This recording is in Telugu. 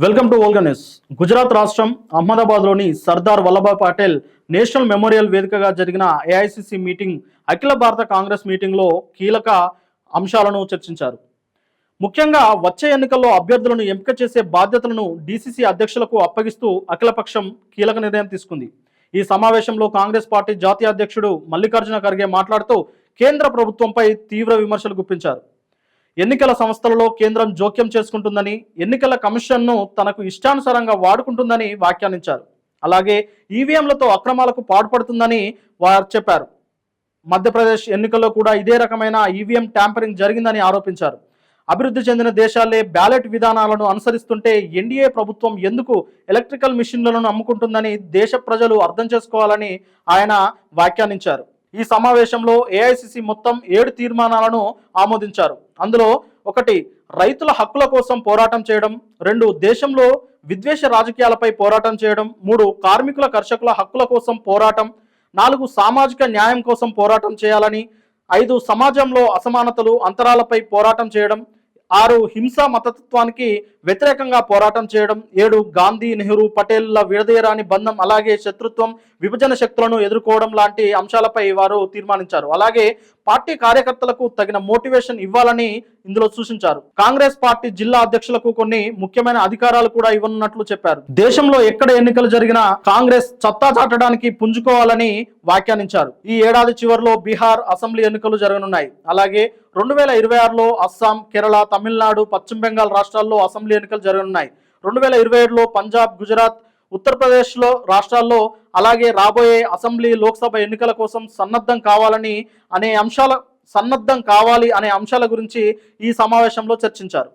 Welcome to Volga news. Gujarat రాష్ట్రం అహ్మదాబాద్లోని సర్దార్ వల్లభాయ్ పటేల్ నేషనల్ మెమోరియల్ వేదికగా జరిగిన ఏఐసిసి మీటింగ్, అఖిల భారత కాంగ్రెస్ మీటింగ్లో కీలక అంశాలను చర్చించారు. ముఖ్యంగా వచ్చే ఎన్నికల్లో అభ్యర్థులను ఎంపిక చేసే బాధ్యతలను డీసీసీ అధ్యక్షులకు అప్పగిస్తూ అఖిలపక్షం కీలక నిర్ణయం తీసుకుంది. ఈ సమావేశంలో కాంగ్రెస్ పార్టీ జాతీయ అధ్యక్షుడు మల్లికార్జున ఖర్గే మాట్లాడుతూ కేంద్ర ప్రభుత్వంపై తీవ్ర విమర్శలు గుప్పించారు. ఎన్నికల సంస్థలలో కేంద్రం జోక్యం చేసుకుంటుందని, ఎన్నికల కమిషన్ను తనకు ఇష్టానుసారంగా వాడుకుంటుందని వ్యాఖ్యానించారు. అలాగే ఈవీఎంలతో అక్రమాలకు పాల్పడుతుందని వారు చెప్పారు. మధ్యప్రదేశ్ ఎన్నికల్లో కూడా ఇదే రకమైన ఈవీఎం ట్యాంపరింగ్ జరిగిందని ఆరోపించారు. అభివృద్ధి చెందిన దేశాలే బ్యాలెట్ విధానాలను అనుసరిస్తుంటే ఎన్డీఏ ప్రభుత్వం ఎందుకు ఎలక్ట్రికల్ మిషన్లను అమ్ముకుంటుందని దేశ ప్రజలు అర్థం చేసుకోవాలని ఆయన వ్యాఖ్యానించారు. ఈ సమావేశంలో ఏఐసిసి మొత్తం 7 తీర్మానాలను ఆమోదించారు. అందులో 1 రైతుల హక్కుల కోసం పోరాటం చేయడం, 2 దేశంలో విద్వేష రాజకీయాలపై పోరాటం చేయడం, 3 కార్మికుల కర్షకుల హక్కుల కోసం పోరాటం, 4 సామాజిక న్యాయం కోసం పోరాటం చేయాలని, 5 సమాజంలో అసమానతలు అంతరాలపై పోరాటం చేయడం, 6 హింసా మతతత్వానికి వ్యతిరేకంగా పోరాటం చేయడం, 7 గాంధీ నెహ్రూ పటేల్ల విడదీయరాని బంధం, అలాగే శత్రుత్వం విభజన శక్తులను ఎదుర్కోవడం లాంటి అంశాలపై వారు తీర్మానించారు. అలాగే పార్టీ కార్యకర్తలకు తగిన మోటివేషన్ ఇవ్వాలని ఇందులో సూచించారు. కాంగ్రెస్ పార్టీ జిల్లా అధ్యక్షులకు కొన్ని ముఖ్యమైన అధికారాలు కూడా ఇవ్వనున్నట్లు చెప్పారు. దేశంలో ఎక్కడ ఎన్నికలు జరిగినా కాంగ్రెస్ సత్తా చాటడానికి పుంజుకోవాలని వ్యాఖ్యానించారు. ఈ ఏడాది చివరిలో బీహార్ అసెంబ్లీ ఎన్నికలు జరగనున్నాయి. అలాగే 2026లో అస్సాం, కేరళ, తమిళనాడు, పశ్చిమ బెంగాల్ రాష్ట్రాల్లో అసెంబ్లీ ఎన్నికలు జరగనున్నాయి. 2027లో పంజాబ్, గుజరాత్, ఉత్తరప్రదేశ్లో రాష్ట్రాల్లో, అలాగే రాబోయే అసెంబ్లీ, లోక్సభ ఎన్నికల కోసం సన్నద్ధం కావాలి అనే అంశాల గురించి ఈ సమావేశంలో చర్చించారు.